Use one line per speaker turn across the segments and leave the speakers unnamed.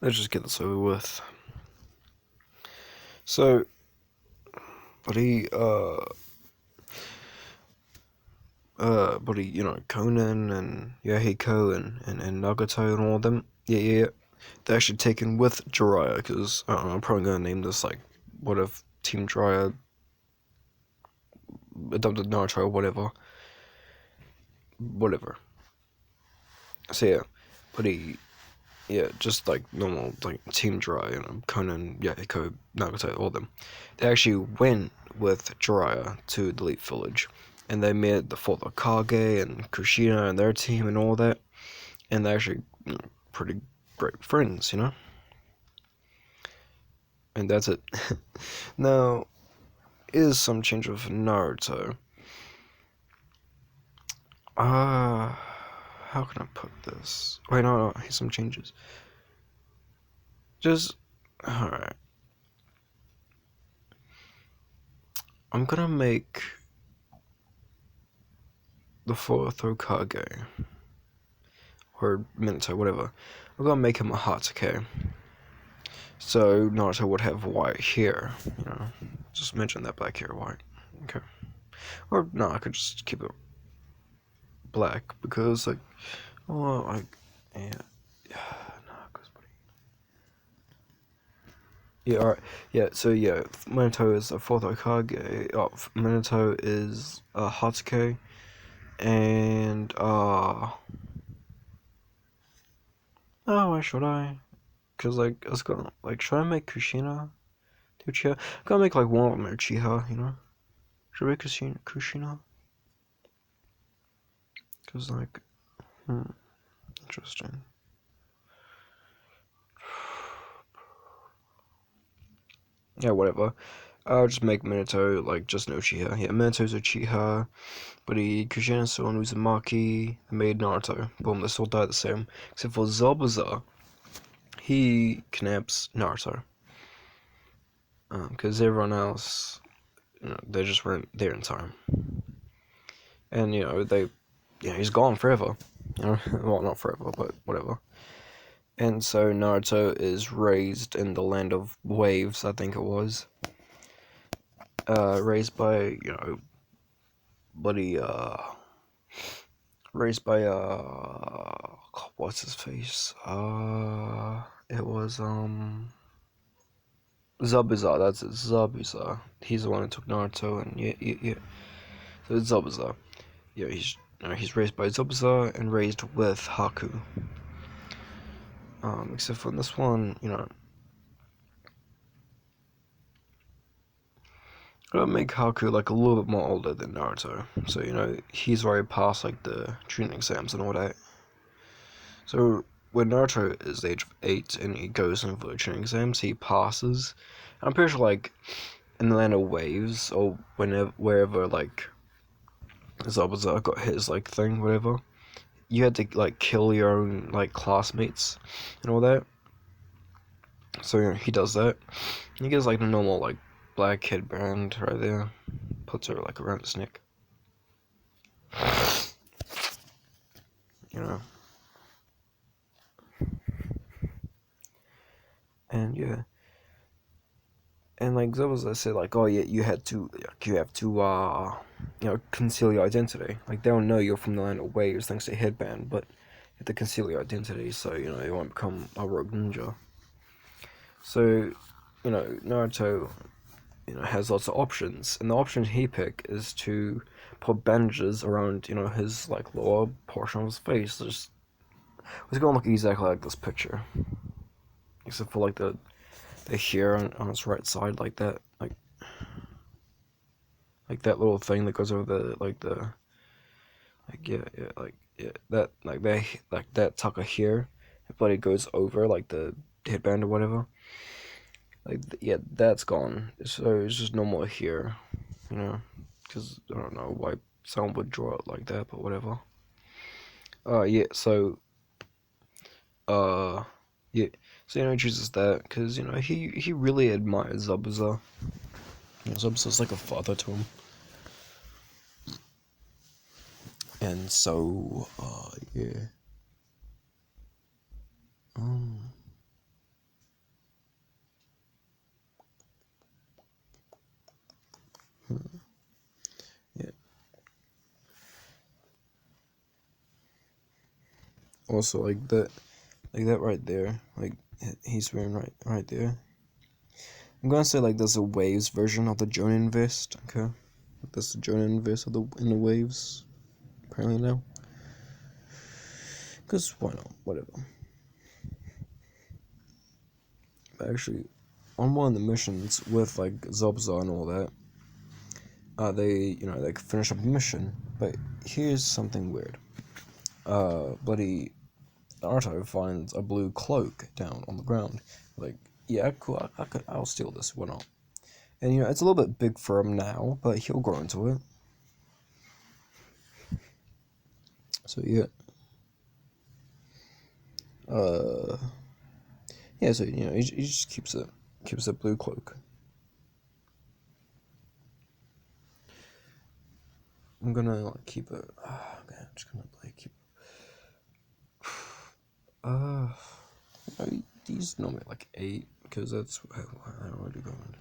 Let's just get this over with. So, buddy, buddy, Conan and Yahiko and Nagato and all of them. Yeah. They're actually taken with Jiraiya, because I don't know, I'm probably gonna name this like, what if Team Jiraiya adopted Naruto or whatever. So yeah, buddy, yeah, just like normal, like Team Jiraiya, Conan, Yahiko, Nagato, all of them. They actually went with Jiraiya to the Elite Village, and they met the fourth Kage and Kushina and their team and all that, and they're actually pretty great friends. And that's it. Now, is some change of Naruto. Uh, how can I put this? Wait, no, here's some changes. Just, alright. I'm gonna make the fourth Hokage, or Minato, whatever. I'm gonna make him a Hatake. So Naruto would have white hair, Just mention that black hair, white. Okay. Or no, I could just keep it black because like, oh, like, yeah, no, cause yeah, alright, yeah. So yeah, Minato is a fourth Hokage. Oh, Minato is a Hatake, and oh, why should I? Cause like, I was gonna like, should I make Kushina Uchiha? I'm gonna make like one of them Uchiha. Should I make Kushina? Cause like, interesting. Yeah, whatever. I'll just make Minato like just an Uchiha. Yeah, Minato's Uchiha, but Kushina's still an Uzumaki. They made Naruto. Boom, they still die the same. Except for Zabuza, he kidnaps Naruto. Because everyone else, they just weren't there in time. And, he's gone forever. Well, not forever, but whatever. And so Naruto is raised in the land of waves, I think it was. Raised by, buddy, raised by, what's his face? It was, Zabuza, that's it, Zabuza. He's the one who took Naruto, and yeah. So it's Zabuza. Yeah, he's raised by Zabuza and raised with Haku. Except for in this one, I'm gonna make Haku like a little bit more older than Naruto. So, he's already passed like the training exams and all that. So when Naruto is the age of 8 and he goes in for the training exams, he passes. I'm pretty sure like in the land of waves or wherever like Zabuza got his like thing, whatever, you had to like kill your own like classmates and all that. So he does that. He gets like the normal like black headband right there, puts her like around his neck. You know, and yeah, and like Zabuza said, like, oh yeah, you have to conceal your identity. Like they don't know you're from the land of waves thanks to headband, but you have to conceal your identity so you won't become a rogue ninja. So, Naruto, has lots of options, and the option he picked is to put bandages around, his like lower portion of his face. It's gonna look exactly like this picture, except for like the hair on his right side, like that little thing that goes over the like that tuck of hair, but it goes over like the headband or whatever. Like yeah, that's gone. So it's just normal hair, you know, because I don't know why someone would draw it like that, but whatever. Yeah. So uh, yeah. So he chooses that because he really admires Zabuza. Zabuza's like a father to him, and so yeah. Um, also like that right there, like he's wearing right there. I'm gonna say like there's a waves version of the Jonin vest. Okay, that's the Jonin vest of the in the waves. Apparently now, cause why not? Whatever. But actually, on one of the missions with like Zobza and all that, they they could finish up a mission. But here's something weird. Bloody Naruto finds a blue cloak down on the ground. Like, yeah, cool. I'll steal this. Why not? And it's a little bit big for him now, but he'll grow into it. So yeah. Uh, yeah. So he just keeps a blue cloak. I'm gonna like keep it. Okay, I'm just gonna like keep. Uh, these normally like 8 because that's how I already going.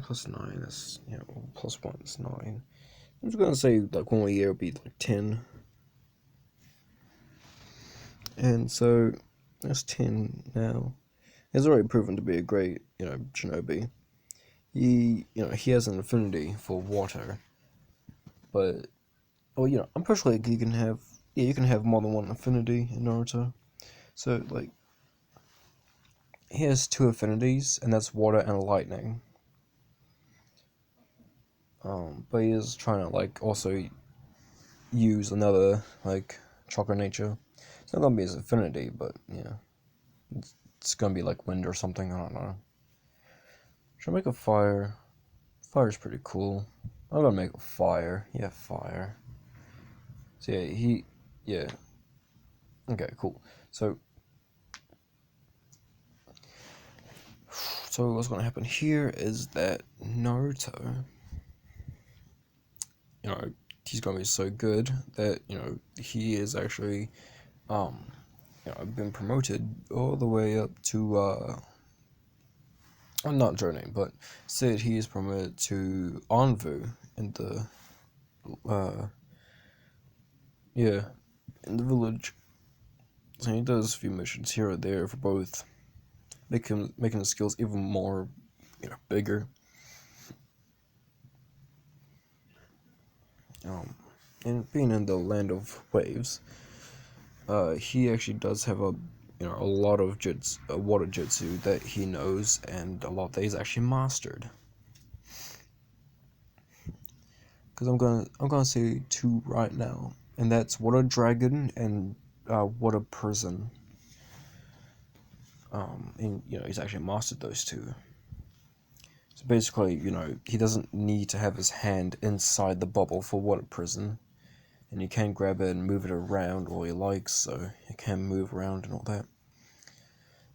Plus 9. That's plus 1 is 9. I'm just gonna say like 1 year will be like 10. And so that's 10 now. He's already proven to be a great, shinobi. He has an affinity for water, but I'm pretty sure like you can have more than one affinity in Naruto. So like he has 2 affinities, and that's water and lightning. But he is trying to like also use another like chakra nature. It's not gonna be his affinity, but yeah, it's gonna be like wind or something. I don't know. Should I make a fire? Fire's pretty cool. I'm gonna make a fire. Yeah, fire. So yeah. Okay, cool. So what's gonna happen here is that Naruto, you know, he's gonna be so good that he is actually, um, been promoted all the way up to not Jonin, but said he is promoted to Anvu in the uh yeah in the village. So he does a few missions here or there for both, making the skills even more bigger. Um, and being in the land of waves, he actually does have a lot of water jutsu that he knows, and a lot that he's actually mastered. Because I'm gonna say 2 right now, and that's water dragon and water prison. And he's actually mastered those 2. So basically, he doesn't need to have his hand inside the bubble for water prison, and he can grab it and move it around all he likes, so he can move around and all that.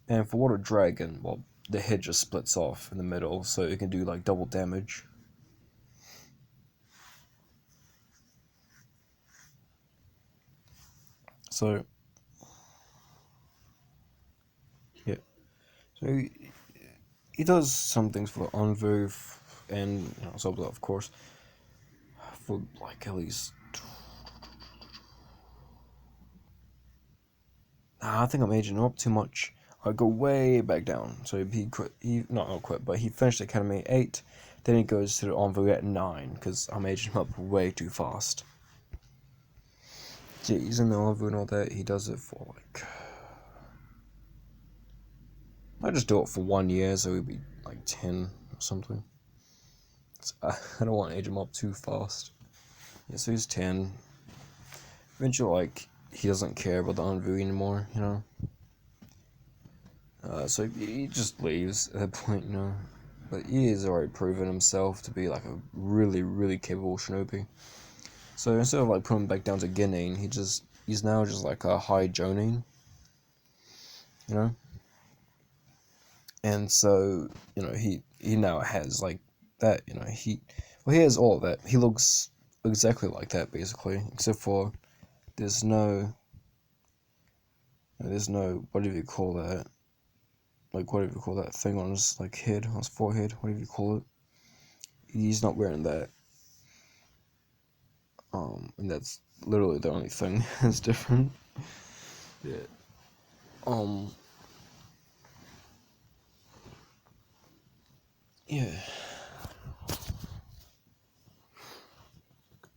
And for Water Dragon, well, the head just splits off in the middle, so it can do like double damage. So, yeah. So he does some things for Anvu and Zobla, of course, for like at least. I think I'm aging up too much. I go way back down. So he quit. He not quit, but he finished Academy 8. Then he goes to the Envoy at 9 because I'm aging him up way too fast. Yeah, he's in the Envoy and all that. He does it for like. I just do it for 1 year, so he'd be like 10 or something. So I don't want to age him up too fast. Yeah, so he's 10. Eventually, like, he doesn't care about the Envoy anymore, So he just leaves at that point. But he has already proven himself to be like a really, really capable shinobi. So instead of like putting him back down to Genin, he's now just like a high Jonin, you know. And so he now has like that, he has all of that. He looks exactly like that basically, except for there's no what do you call that? Like whatever you call that thing on his like head, on his forehead, whatever you call it. He's not wearing that. And that's literally the only thing that's different. Yeah. Um. Yeah.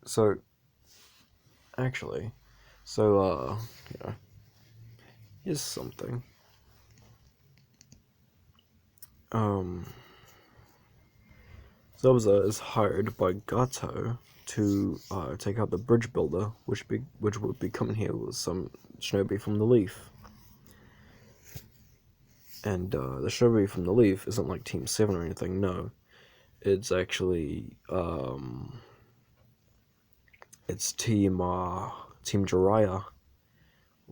So actually, you know, here's something. Um, Zelza is hired by Gato to take out the bridge builder, which would be coming here with some shinobi from the Leaf. And the shinobi from the Leaf isn't like Team 7 or anything, no. It's actually, it's Team Jiraiya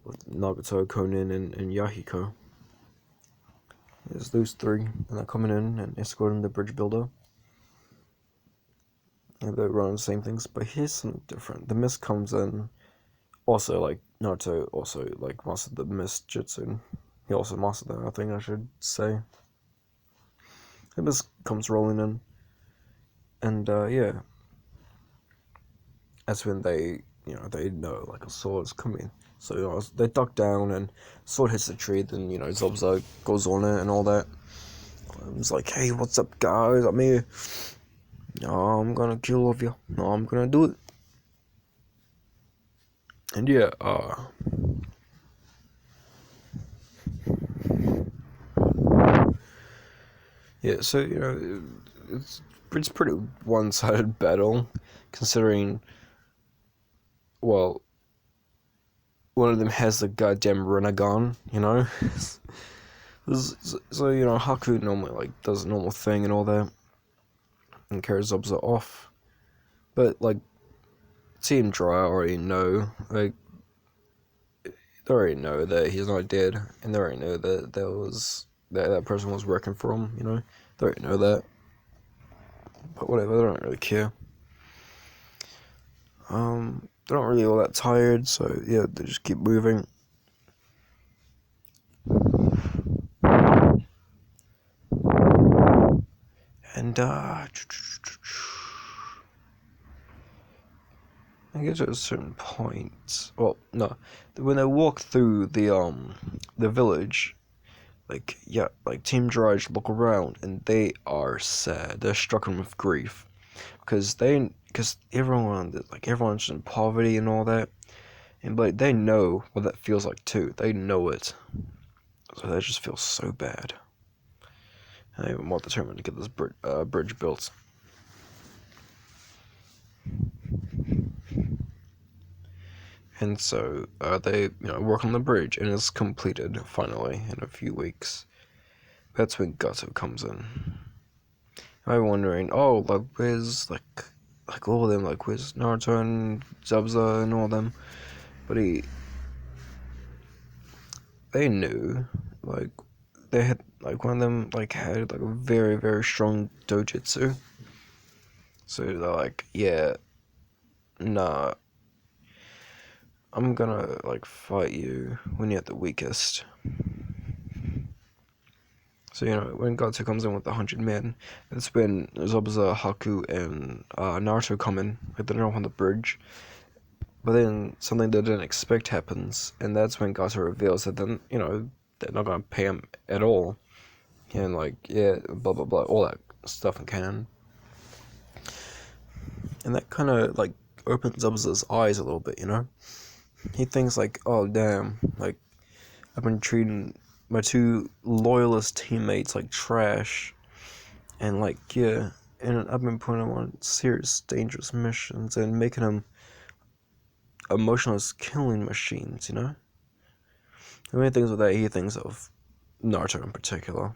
with Nagato, Konin, and Yahiko. There's those three, and they're coming in and escorting the bridge builder. And they're running the same things, but here's something different. The mist comes in. Also, like, Naruto also, like, mastered the mist jutsu. He also mastered that, I think I should say. The mist comes rolling in. And, yeah. That's when they know, like, a sword's coming. So, they duck down, and sword hits the tree, then, Zobzo goes on it and all that. It's like, hey, what's up, guys? I'm here. No, I'm gonna kill all of you. No, I'm gonna do it. And yeah, yeah, so it's pretty one-sided battle, considering, well, one of them has the goddamn Renegon, so Haku normally like does a normal thing and all that, and carries Zobza off, but like Team Dry already know, like they already know that he's not dead, and they already know that that person was working for him, they already know that, but whatever, they don't really care. They're not really all that tired, so yeah, they just keep moving. And I get to a certain point. Well, no, when they walk through the village, like Team Jiraiya look around and they are sad. They're stricken with grief because everyone's in poverty and all that, and but they know what that feels like too. They know it, so they just feel so bad. And they're even more determined to get this bridge built. And so they work on the bridge, and it's completed finally in a few weeks. That's when Gato comes in. I'm wondering, oh, like where's like all of them, like where's Naruto and Zabza and all of them? But they knew, like they had like one of them like had like a very very strong dojutsu. So they're like, yeah, nah, I'm gonna like fight you when you're at the weakest. So when Gato comes in with 100 men, that's when Zabuza, Haku, and Naruto come in. Like they're on the bridge, but then something they didn't expect happens, and that's when Gato reveals that then they're not gonna pay him at all, and like yeah, blah blah blah, all that stuff in canon, and that kind of like opens Zabuza's eyes a little bit. He thinks like, oh damn, like I've been treating my two loyalist teammates like trash. And like, yeah, and I've been putting him on serious, dangerous missions and making him emotionless killing machines. The main things with that, he thinks of Naruto in particular.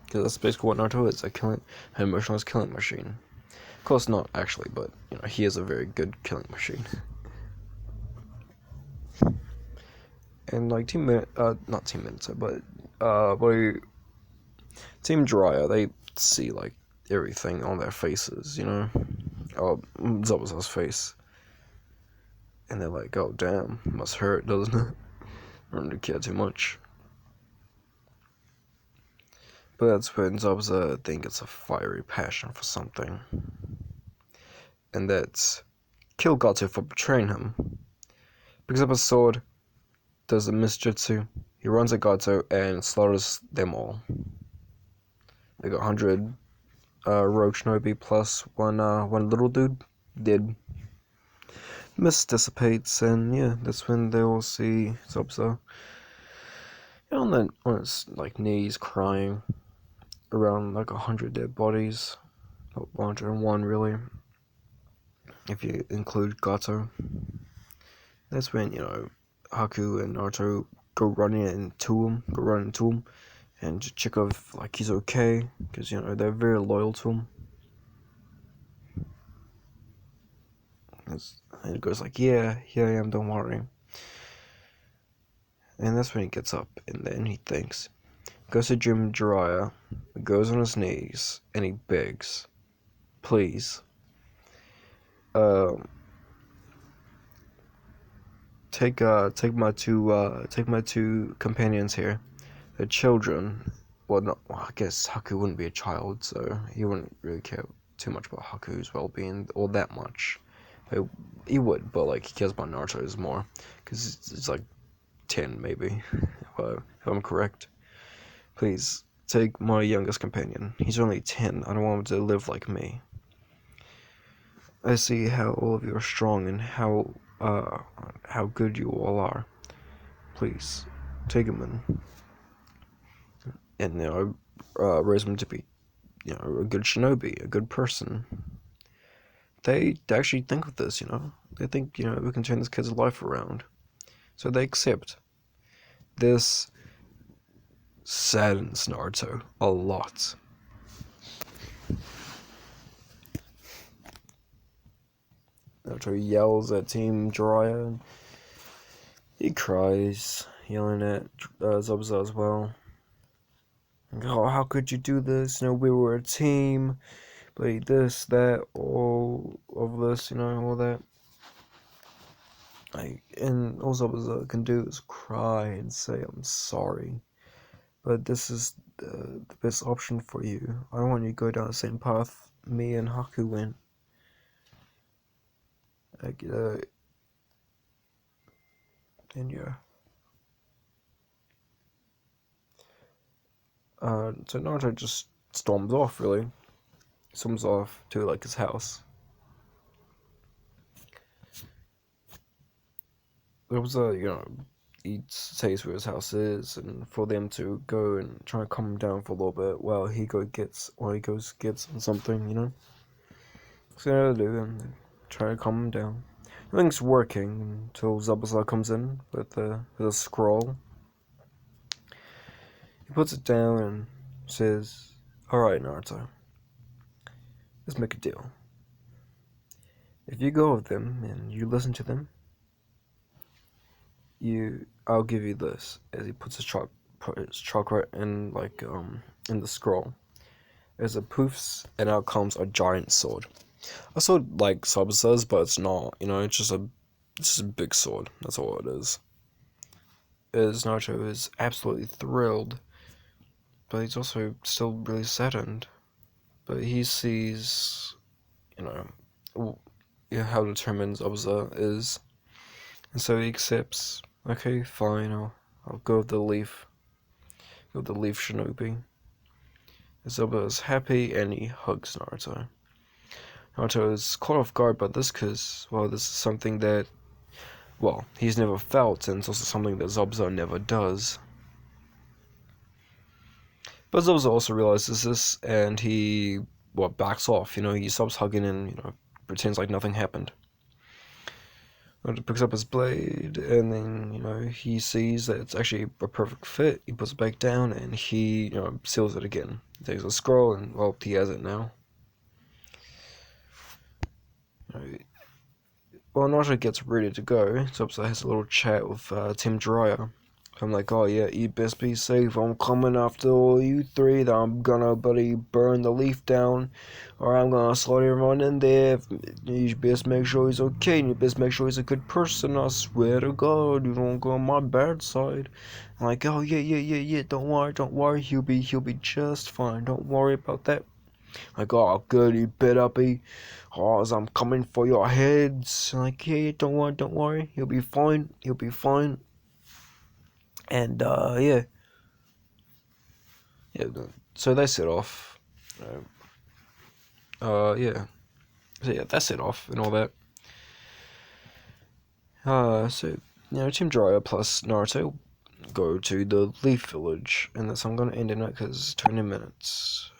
Because that's basically what Naruto is, an emotionless killing machine. Of course, not actually, but, he is a very good killing machine. And like, not Team Minutes, but, Team Jiraiya, they see, like, everything on their faces, Oh, Zabuza's face. And they're like, oh damn, must hurt, doesn't it? I don't really care too much. But that's when Zabuza thinks it's a fiery passion for something. And that's kill Gato for betraying him. Picks up a sword, does a misjutsu. He runs at Gato and slaughters them all. They got 100 rogue shinobi plus one little dude dead. Mist dissipates, and yeah, that's when they all see Zobza on its like knees, crying around like 100 dead bodies, 101 really, if you include Gato. That's when Haku and Naruto go running into him, and just check if like he's okay, because they're very loyal to him. And it goes like, yeah, here I am, don't worry. And that's when he gets up, and then he thinks. Goes to Jiraiya, goes on his knees, and he begs, please, take my two companions here. They're children. Well, not. Well, I guess Haku wouldn't be a child, so he wouldn't really care too much about Haku's well-being, or that much. He would, but like he cares about Naruto's more, because it's like 10 maybe, if I'm correct. Please take my youngest companion. He's only 10. I don't want him to live like me. I see how all of you are strong and how good you all are. Please take him in, and raise him to be a good shinobi, a good person. They actually think of this. They think we can turn this kid's life around, so they accept. This saddens Naruto a lot. Naruto yells at Team Jiraiya, and he cries, yelling at Zabuza as well. Like, oh, how could you do this? We were a team, but this, that, all of this, all that. And all Zabuza can do is cry and say, I'm sorry, but this is the best option for you. I don't want you to go down the same path me and Haku went. And yeah. So Naruto just storms off, really. Storms off to, like, his house. There was he says where his house is, and for them to go and try to calm him down for a little bit while he gets on something, So they do, and try to calm him down. Nothing's working until Zabuza comes in with a scroll. He puts it down and says, "Alright, Naruto, let's make a deal. If you go with them and you listen to them, I'll give you this." As he puts his chakra in in the scroll. As it poofs, and out comes a giant sword. A sword like Zabuza's, but it's not. It's just a big sword. That's all it is. As Naruto is absolutely thrilled, but he's also still really saddened. But he sees, how determined Zabuza is, and so he accepts. Okay, fine. I'll go with the leaf. Go with the leaf shinobi. Zabuza is happy, and he hugs Naruto. Naruto is caught off guard by this because, this is something that, he's never felt, and it's also something that Zabuza never does. But Zabuza also realizes this, and he, backs off. He stops hugging and, pretends like nothing happened. Naruto picks up his blade, and then, he sees that it's actually a perfect fit. He puts it back down, and he, seals it again. He takes a scroll, and, he has it now. Well, Naruto gets ready to go. Zabuza has a little chat with Team Jiraiya. I'm like, oh yeah, you best be safe. I'm coming after all you three. That I'm gonna burn the leaf down, or I'm gonna slaughter everyone in there. You best make sure he's okay, and you best make sure he's a good person. I swear to God, you don't go on my bad side. I'm like, oh yeah. Don't worry. He'll be just fine. Don't worry about that. Like, oh, good, you better be. Oh, as I'm coming for your heads. Like, yeah, don't worry, he'll be fine, he'll be fine. And yeah, yeah. So they set off. Yeah. So yeah, they set off and all that. So Team Jiraiya plus Naruto go to the Leaf Village, and that's how I'm gonna end it because 20 minutes.